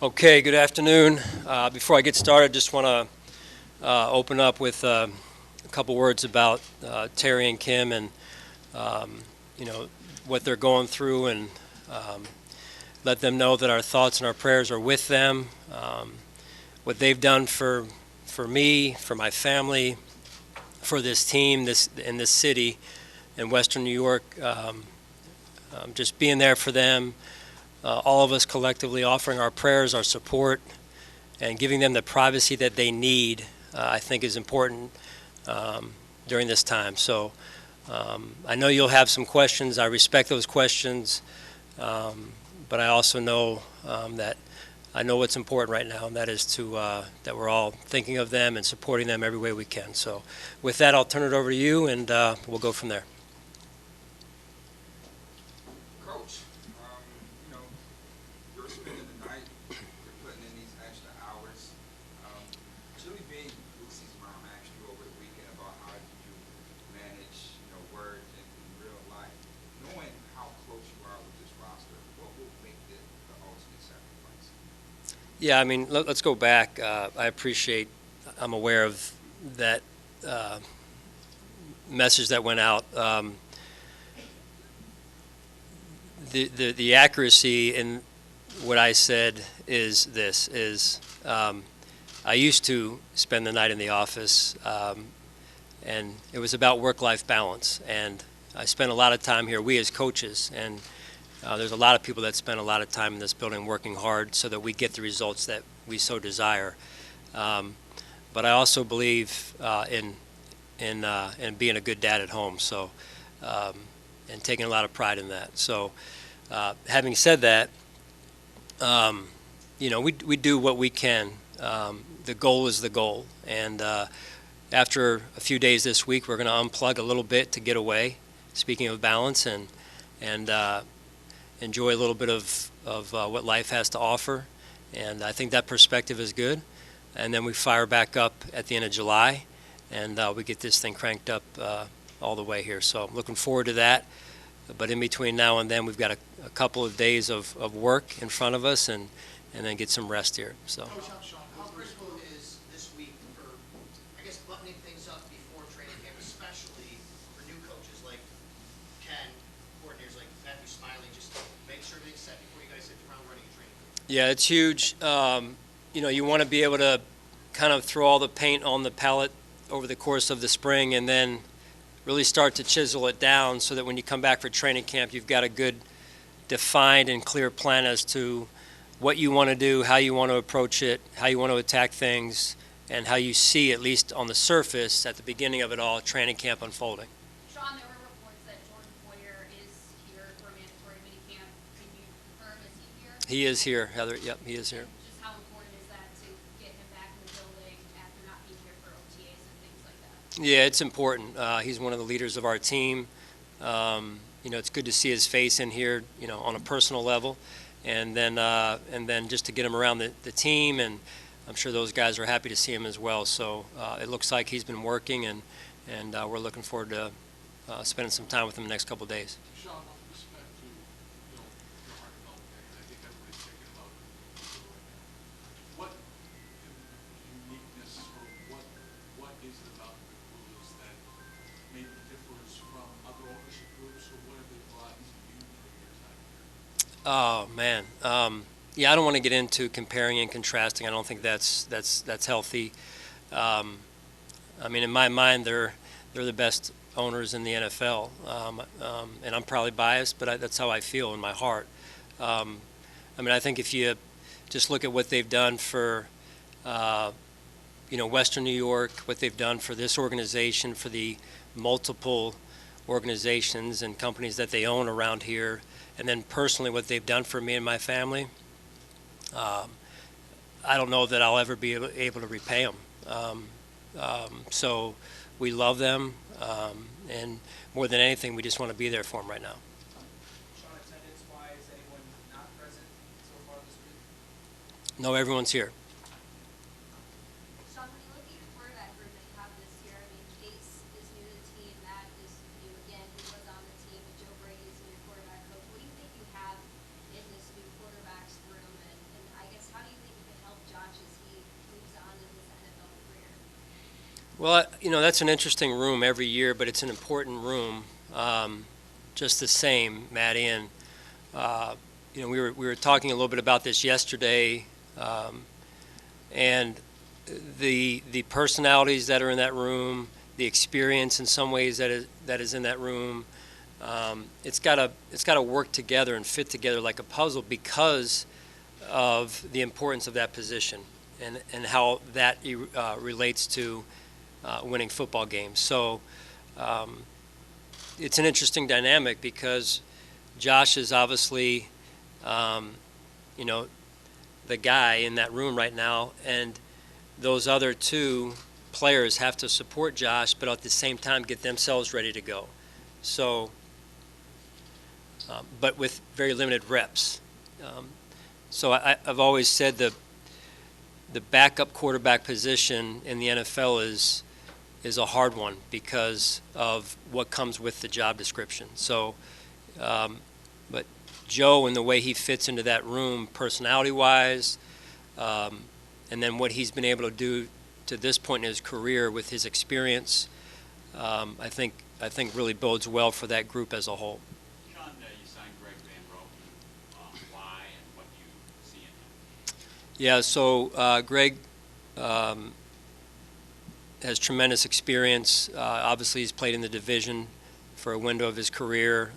Okay, good afternoon. Before I get started, just want to open up with a couple words about Terry and Kim and you know what they're going through, and um, let them know that our thoughts and our prayers are with them. What they've done for me, for my family, for this team, this in this city in Western New York, just being there for them. All of us collectively offering our prayers, our support, and giving them the privacy that they need, I think is important during this time. So I know you'll have some questions. I respect those questions, but I also know that I know what's important right now, and that is that we're all thinking of them and supporting them every way we can. So with that, I'll turn it over to you, and we'll go from there. Coach, you know, you're spending the night, you're putting in these extra hours. Chili being Lucy's mom asked you over the weekend about how did you manage, work and real life. Knowing how close you are with this roster, what will make the ultimate sacrifice? Yeah, I mean, let's go back. I'm aware of that message that went out. The accuracy in what I said is this: I used to spend the night in the office, and it was about work-life balance. And I spent a lot of time here. We as coaches, and there's a lot of people that spend a lot of time in this building working hard so that we get the results that we so desire. But I also believe in being a good dad at home. So and taking a lot of pride in that. So having said that, we do what we can. The goal is the goal, and after a few days this week, we're going to unplug a little bit to get away. Speaking of balance, and enjoy a little bit of what life has to offer, and I think that perspective is good. And then we fire back up at the end of July, and we get this thing cranked up all the way here. So I'm looking forward to that. But in between now and then, we've got a couple of days of work in front of us, and then get some rest here. So. Coach, how critical is this week for, I guess, buttoning things up before training camp, especially for new coaches like Ken, coordinators like Matthew Smiley, just to make sure everything's set before you guys hit the ground running in training camp? Yeah, it's huge. You want to be able to kind of throw all the paint on the palette over the course of the spring, and then really start to chisel it down so that when you come back for training camp, you've got a good, defined and clear plan as to what you want to do, how you want to approach it, how you want to attack things, and how you see, at least on the surface, at the beginning of it all, training camp unfolding. Sean, there were reports that Jordan Poyer is here for mandatory minicamp. Can you confirm, is he here? He is here, Heather. Yep, he is here. And just how important is that to get him back in the building after not being here for OTAs and things like that? Yeah, it's important. He's one of the leaders of our team. It's good to see his face in here, on a personal level, and then just to get him around the team, and I'm sure those guys are happy to see him as well. So it looks like he's been working, and we're looking forward to spending some time with him the next couple of days. Sean, with respect to, your heart development, I think everybody's thinking about it right now. What uniqueness or what is it about the Pegulas that maybe differs from other ownership groups, or what have they brought to you during your time here? Oh man, yeah, I don't want to get into comparing and contrasting. I don't think that's healthy. I mean, in my mind, they're the best owners in the NFL, and I'm probably biased, but that's how I feel in my heart. I mean, I think if you just look at what they've done for Western New York, what they've done for this organization, for the multiple organizations and companies that they own around here, and then personally what they've done for me and my family, I don't know that I'll ever be able to repay them. So we love them, and more than anything, we just want to be there for them right now. Sean, attendance-wise, anyone not present so far this week? No, everyone's here. Sean, when you look at your quarterback group that you have this year, I mean, Case is new to the team, Matt is new again, he was on the team, and Joe Brady is new quarterback coach. What do you think you have in this new quarterbacks room, and I guess how do you Well, that's an interesting room every year, but it's an important room, just the same, Maddie. And we were talking a little bit about this yesterday, and the personalities that are in that room, the experience in some ways that is in that room. It's got to work together and fit together like a puzzle because of the importance of that position and how that relates to winning football games. So it's an interesting dynamic because Josh is obviously, the guy in that room right now, and those other two players have to support Josh, but at the same time get themselves ready to go. So, but with very limited reps. So I've always said the backup quarterback position in the NFL is a hard one because of what comes with the job description. So, but Joe and the way he fits into that room personality-wise, and then what he's been able to do to this point in his career with his experience, I think really bodes well for that group as a whole. Sean, you signed Greg Van Roten. Why and what do you see in him? Yeah, so Greg has tremendous experience. Obviously, he's played in the division for a window of his career.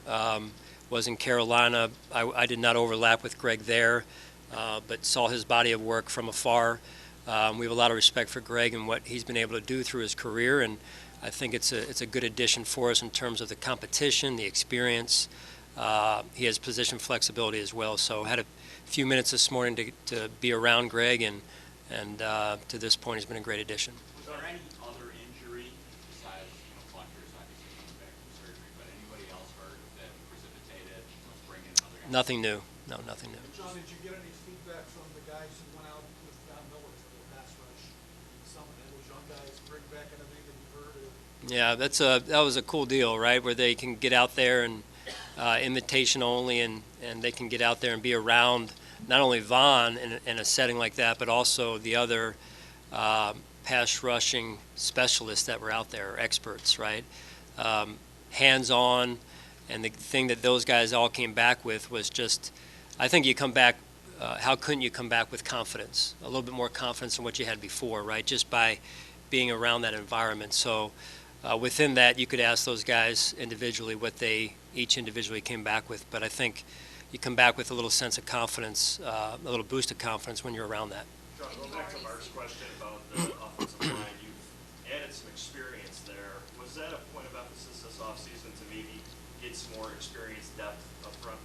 Was in Carolina. I did not overlap with Greg there, but saw his body of work from afar. We have a lot of respect for Greg and what he's been able to do through his career, and I think it's a good addition for us in terms of the competition, the experience. He has position flexibility as well. So had a few minutes this morning to be around Greg, and to this point, he's been a great addition. Was there any other injury besides Butler's obviously coming back from surgery, but anybody else hurt that precipitated let's bring in another guy? Nothing new. No, nothing new. John, did you get any feedback from the guys who went out with Don Miller for the pass rush? Some of those young guys bring back anything that you've heard? Yeah, that was a cool deal, right? Where they can get out there and invitation only, and they can get out there and be around not only Vaughn in a setting like that, but also the other pass rushing specialists that were out there, experts, right? Hands-on, and the thing that those guys all came back with was just, I think you come back, how couldn't you come back with confidence, a little bit more confidence than what you had before, right? Just by being around that environment. So within that, you could ask those guys individually what they each individually came back with, but I think you come back with a little sense of confidence, a little boost of confidence when you're around that. John, going back to Mark's question about the offensive line, you've added some experience there. Was that a point of emphasis this offseason to maybe get some more experience depth up front?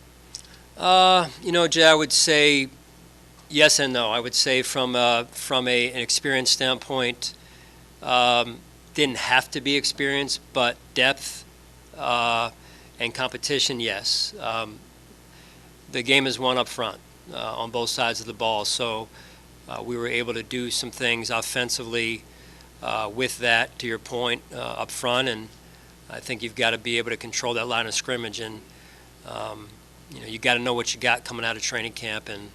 Jay, I would say yes and no. I would say from an experience standpoint, didn't have to be experience, but depth and competition, yes. The game is won up front on both sides of the ball, so we were able to do some things offensively with that, to your point, up front, and I think you've got to be able to control that line of scrimmage, and you got to know what you got coming out of training camp, and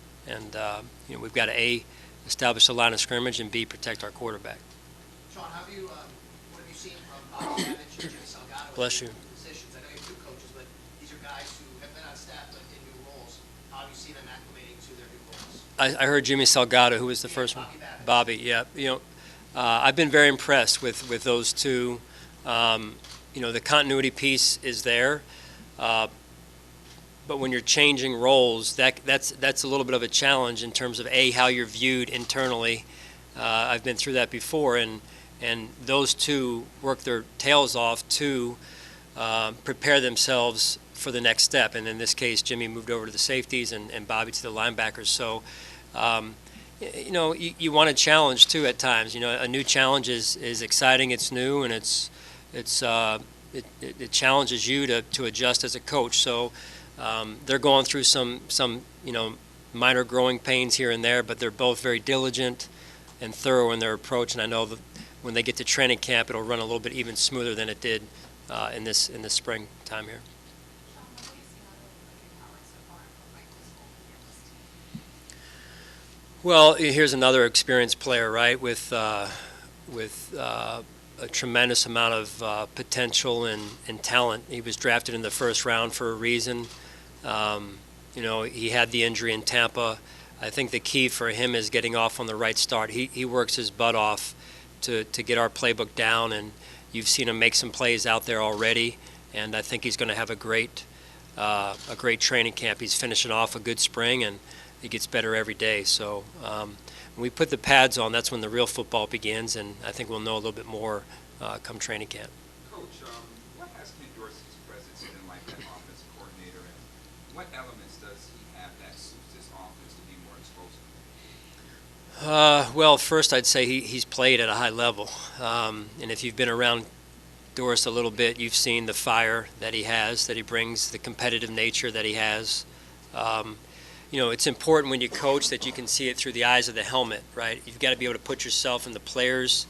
we've got to A, establish the line of scrimmage, and B, protect our quarterback. Sean, what have you seen from Bobby Savage and Jimmy Salgado? Bless you. Positions? I know you have two coaches, but these are guys who have been on staff but in new roles. How have you seen them acclimating to their new roles? I heard Jimmy Salgado, who was the first one. Bobby, yeah. I've been very impressed with those two. The continuity piece is there, but when you're changing roles, that's a little bit of a challenge in terms of how you're viewed internally. I've been through that before, and those two work their tails off to prepare themselves for the next step. And in this case, Jimmy moved over to the safeties and Bobby to the linebackers. So, you want a challenge too at times. A new challenge is exciting. It's new, and it challenges you to adjust as a coach. So they're going through some minor growing pains here and there, but they're both very diligent and thorough in their approach. And I know that when they get to training camp, it'll run a little bit even smoother than it did in this spring time here. Well, here's another experienced player, right? With a tremendous amount of potential and talent. He was drafted in the first round for a reason. He had the injury in Tampa. I think the key for him is getting off on the right start. He works his butt off to get our playbook down, and you've seen him make some plays out there already, and I think he's going to have a great training camp. He's finishing off a good spring, and he gets better every day. So when we put the pads on, that's when the real football begins, and I think we'll know a little bit more come training camp. Coach, what has Ken Dorsey's presence been like that offensive coordinator, and what elements does he have that suits this offense to be more explosive? Well, first I'd say he's played at a high level, and if you've been around Doris a little bit, you've seen the fire that he has, that he brings, the competitive nature that he has. It's important when you coach that you can see it through the eyes of the helmet, right? You've got to be able to put yourself in the player's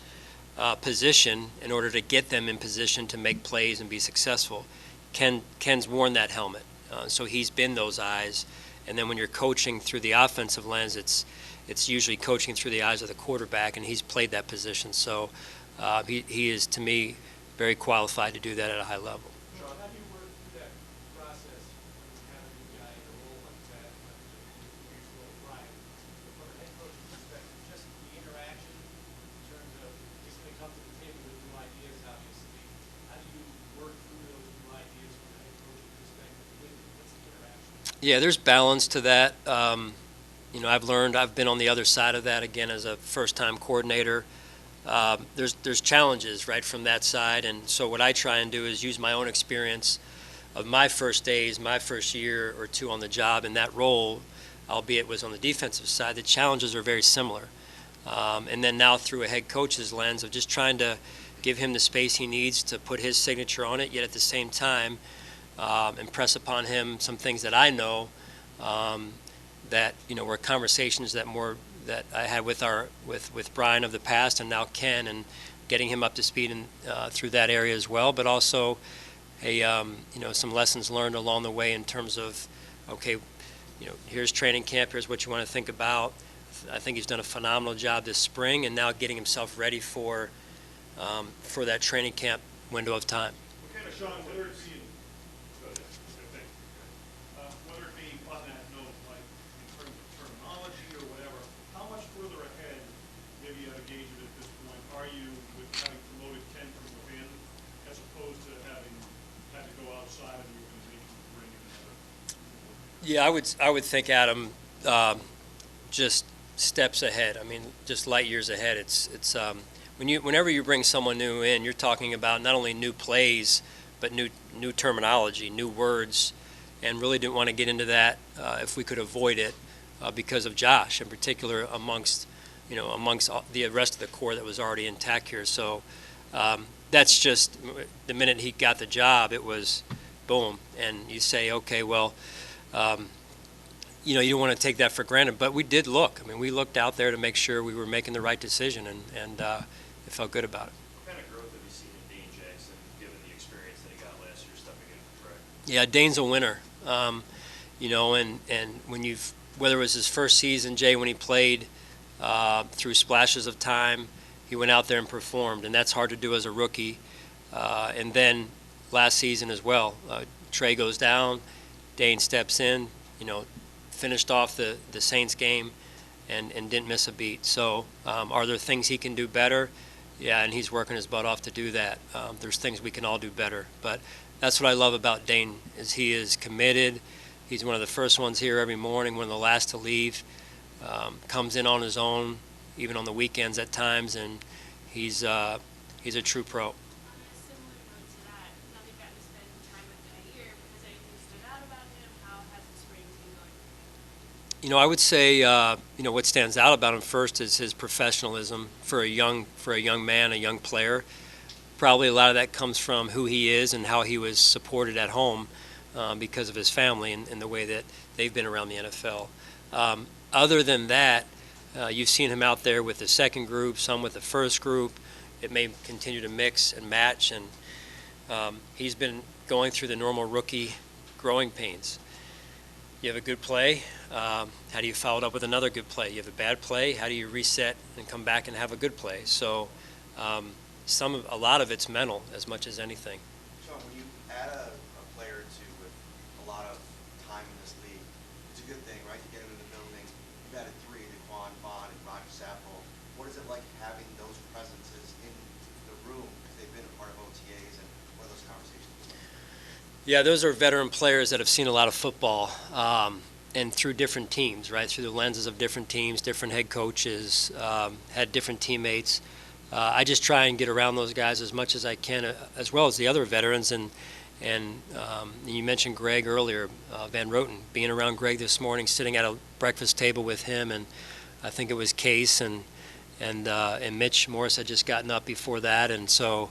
position in order to get them in position to make plays and be successful. Ken's worn that helmet, so he's been those eyes. And then when you're coaching through the offensive lens, it's usually coaching through the eyes of the quarterback, and he's played that position. So he is, to me, very qualified to do that at a high level. Sean, how do you work through that process when you have a new guy in a role like that, usual Brian? From a head coach's perspective, just the interaction in terms of he's going to come to the table with new ideas, obviously. How do you work through those new ideas from a head coach's perspective? What's the interaction? Yeah, there's balance to that. I've been on the other side of that again as a first-time coordinator. There's challenges right from that side, and so what I try and do is use my own experience of my first days, my first year or two on the job in that role, albeit was on the defensive side. The challenges are very similar, and then now through a head coach's lens of just trying to give him the space he needs to put his signature on it, yet at the same time impress upon him some things that I know that were conversations that I had with Brian of the past, and now Ken, and getting him up to speed through that area as well. But also, some lessons learned along the way in terms of, okay, here's training camp. Here's what you want to think about. I think he's done a phenomenal job this spring, and now getting himself ready for that training camp window of time. Okay, Sean, whether it be whether it be on that note, like in terms of terminology or whatever, how much further ahead, maybe at a gauge it at this point, are you with having promoted Ken from within, as opposed to having had to go outside of the organization to bring in another? Yeah, I would think Adam just steps ahead. I mean, just light years ahead. It's whenever you bring someone new in, you're talking about not only new plays, but new terminology, new words, and really didn't want to get into that if we could avoid it because of Josh in particular amongst the rest of the core that was already intact here. So that's just the minute he got the job, it was boom, and you say, okay, well, you don't want to take that for granted, but we did look. I mean, we looked out there to make sure we were making the right decision, and it felt good about it. What kind of growth have you seen in Dane Jackson, given the experience that he got last year stepping in for Craig? Yeah, Dane's a winner. And when whether it was his first season, Jay, when he played through splashes of time, he went out there and performed, and that's hard to do as a rookie. And then last season as well, Trey goes down, Dane steps in, finished off the Saints game and didn't miss a beat. So are there things he can do better? Yeah, and he's working his butt off to do that. There's things we can all do better. But that's what I love about Dane, is he is committed. He's one of the first ones here every morning, one of the last to leave. Comes in on his own, even on the weekends at times, and he's a true pro. On a similar note to that, now that you've gotten to spend time with him a year, has anything stood out about him? How has the spring been going? I would say, what stands out about him first is his professionalism for a young man, a young player. Probably a lot of that comes from who he is and how he was supported at home because of his family and the way that they've been around the NFL. Other than that, you've seen him out there with the second group, some with the first group. It may continue to mix and match, and he's been going through the normal rookie growing pains. You have a good play, how do you follow it up with another good play? You have a bad play, how do you reset and come back and have a good play? So a lot of it's mental as much as anything. Sean, when you add a player or two with a lot of time in this league, it's a good thing, right, to get them in the building. You've added 3, Daquan, Bond, and Roger Saffold. What is it like having those presences in the room because they've been a part of OTAs, and what are those conversations like? Yeah, those are veteran players that have seen a lot of football, and through different teams, right? Through the lenses of different teams, different head coaches, had different teammates. I just try and get around those guys as much as I can, as well as the other veterans. And you mentioned Greg earlier, Van Roten, being around Greg this morning, sitting at a breakfast table with him, and I think it was Case and Mitch Morris had just gotten up before that, and so.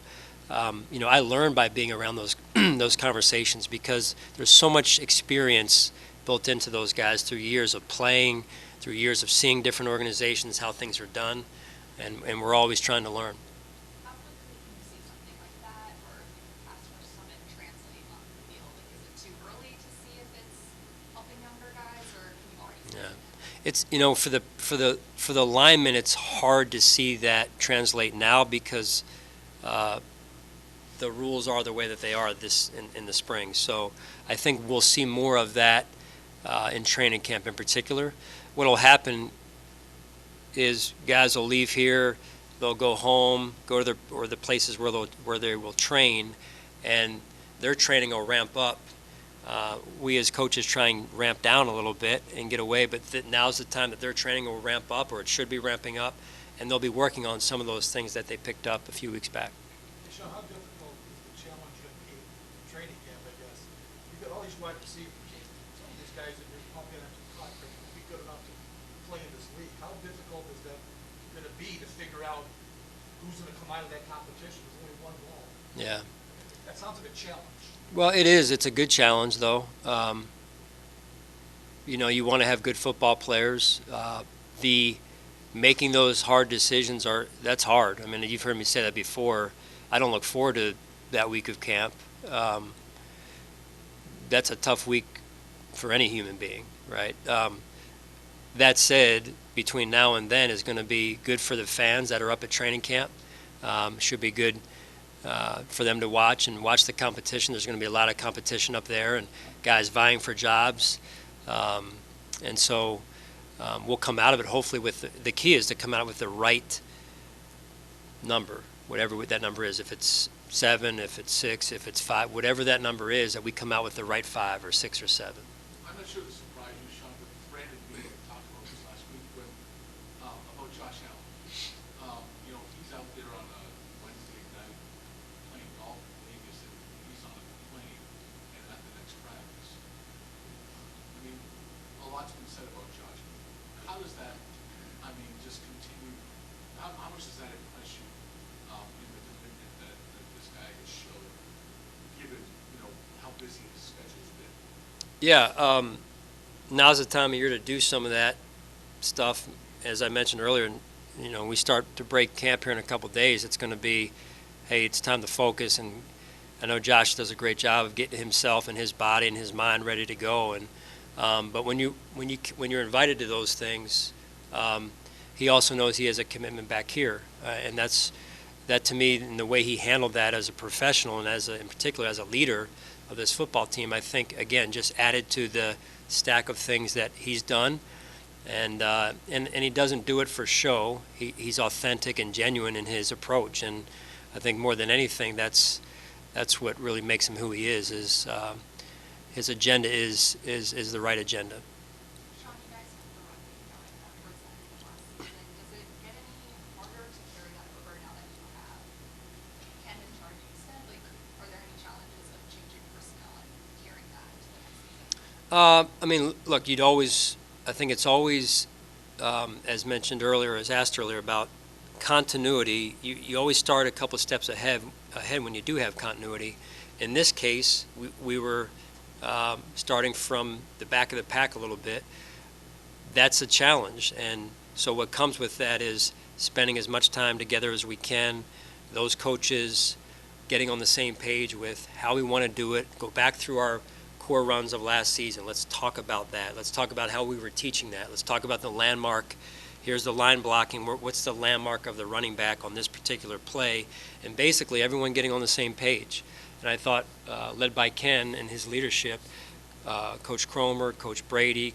I learned by being around those those conversations because there's so much experience built into those guys through years of playing, through years of seeing different organizations, how things are done, and we're always trying to learn. How quickly can you see something like that or Pass Rush Summit translate on the field? Like, is it too early to see if it's helping younger guys, or can you already see it? It's for the linemen, it's hard to see that translate now because the rules are the way that they are in the spring. So I think we'll see more of that in training camp in particular. What will happen is guys will leave here, they'll go home, go to the places where they will train, and their training will ramp up. We as coaches try and ramp down a little bit and get away, but now's the time that their training will ramp up, or it should be ramping up, and they'll be working on some of those things that they picked up a few weeks back. Sean, how difficult is the challenge going to be in training camp, I guess? You've got all these wide receivers. Some of these guys that you're pumping up to the clock are going to be good enough to play in this league. How difficult is that going to be to figure out who's going to come out of that competition? There's only one ball. Yeah. That sounds like a challenge. Well, it is. It's a good challenge, though. You want to have good football players. Making those hard decisions that's hard. I mean, you've heard me say that before. I don't look forward to that week of camp. That's a tough week for any human being, right? That said, between now and then is going to be good for the fans that are up at training camp. Should be good for them to watch the competition. There's going to be a lot of competition up there and guys vying for jobs. And so we'll come out of it hopefully with the key is to come out with the right number, whatever that number is. If it's 7, if it's 6, if it's 5, whatever that number is, that we come out with the right 5 or 6 or 7. I'm not sure this surprised you, Sean, but Brandon Beal talked about this last week about Josh Allen. He's out there on a Wednesday night playing golf in Vegas, and he's on a plane and at the next practice. I mean, a lot's been said about Josh. How does that, just continue? How much does that impress you in the commitment that this guy has showed, given, how busy his schedule's been? Yeah, now's the time of year to do some of that stuff. As I mentioned earlier, we start to break camp here in a couple of days. It's going to be, hey, it's time to focus. And I know Josh does a great job of getting himself and his body and his mind ready to go. And but when you're invited to those things, he also knows he has a commitment back here, and that to me, in the way he handled that as a professional and in particular as a leader of this football team, I think again just added to the stack of things that he's done, and he doesn't do it for show. He's authentic and genuine in his approach, and I think more than anything, that's what really makes him who he is. His agenda is the right agenda. Sean, you guys have the run game going towards the end of last season. Does it get any harder to carry that over now that you have Ken in charge instead? Like, are there any challenges of changing personnel and carrying that into the next season? Look, I think it's always, as mentioned earlier, as asked earlier about continuity. You always start a couple of steps ahead when you do have continuity. In this case, we were starting from the back of the pack a little bit. That's a challenge, and so what comes with that is spending as much time together as we can, those coaches getting on the same page with how we want to do it, go back through our core runs of last season. Let's talk about that. Let's talk about how we were teaching that. Let's talk about the landmark, here's the line blocking, what's the landmark of the running back on this particular play, and basically everyone getting on the same page. And I thought, led by Ken and his leadership, Coach Cromer, Coach Brady,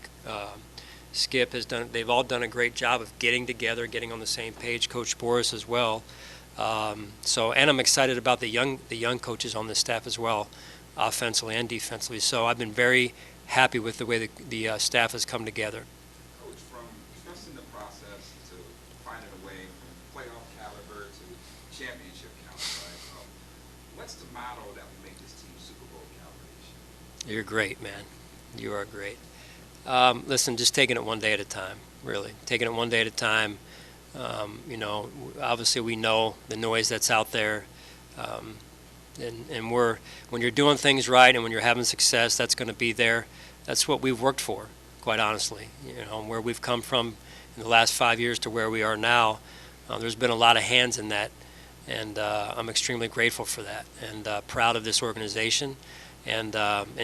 Skip they've all done a great job of getting together, getting on the same page, Coach Boris as well. And I'm excited about the young coaches on this staff as well, offensively and defensively. So I've been very happy with the way the staff has come together. Coach, from trusting the process to finding a way from playoff caliber to championship caliber, right? What's the model that will make this team Super Bowl caliber this year? You're great, man. You are great. Listen, just taking it one day at a time, really. Taking it one day at a time. Obviously we know the noise that's out there. And when you're doing things right and when you're having success, that's going to be there. That's what we've worked for, quite honestly. Where we've come from in the last 5 years to where we are now, there's been a lot of hands in that, and I'm extremely grateful for that and proud of this organization. And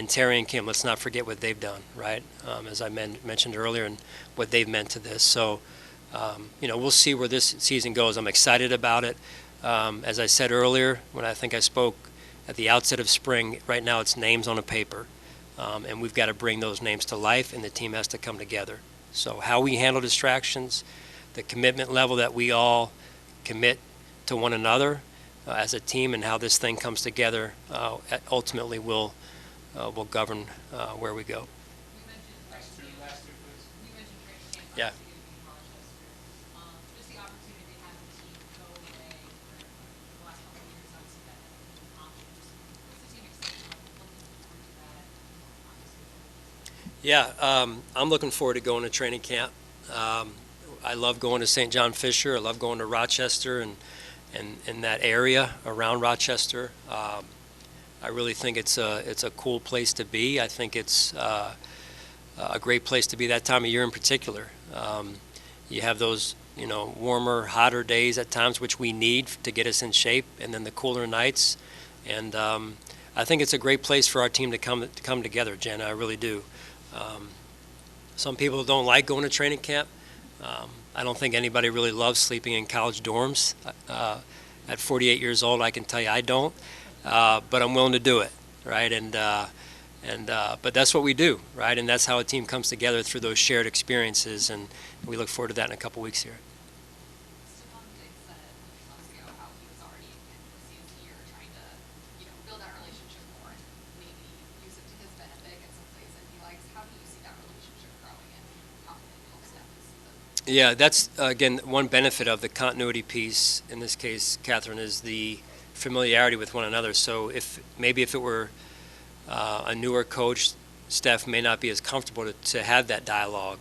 Terry and Kim, let's not forget what they've done, right? As I mentioned earlier, and what they've meant to this. So, we'll see where this season goes. I'm excited about it. As I said earlier, when I think I spoke at the outset of spring, right now it's names on a paper. And we've got to bring those names to life, and the team has to come together. So how we handle distractions, the commitment level that we all commit to one another as a team, and how this thing comes together ultimately will govern where we go. You mentioned Last two, please. You mentioned training camp. Yeah. Obviously in Rochester. Just the opportunity to have the team go away for the last couple of years, obviously that hasn't been an option. Just what's the team excited about? Looking forward to that. Obviously. Yeah, I'm looking forward to going to training camp. I love going to St. John Fisher. I love going to Rochester and in that area around Rochester. I really think it's a cool place to be. I think it's a great place to be that time of year in particular. You have those warmer, hotter days at times, which we need to get us in shape, and then the cooler nights. And I think it's a great place for our team to come together, Jen. I really do. Some people don't like going to training camp. I don't think anybody really loves sleeping in college dorms. At 48 years old, I can tell you I don't, but I'm willing to do it, right? But that's what we do, right? And that's how a team comes together, through those shared experiences, and we look forward to that in a couple weeks here. Stephon Diggs said a few months ago how he was already in his year trying to, build that relationship more and maybe use it to his benefit in some plays that he likes. How do you see that relationship growing, and how can it help Steph this season? Yeah, that's, again, one benefit of the continuity piece, in this case, Catherine, is the familiarity with one another. So if it were a newer coach, Steph may not be as comfortable to have that dialogue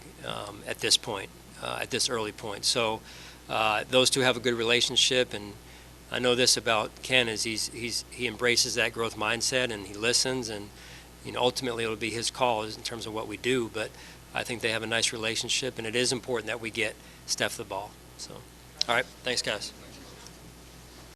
at this point, at this early point. So those two have a good relationship, and I know this about Ken is he embraces that growth mindset, and he listens, and ultimately it'll be his call in terms of what we do. But I think they have a nice relationship, and it is important that we get Steph the ball. So, all right, thanks, guys.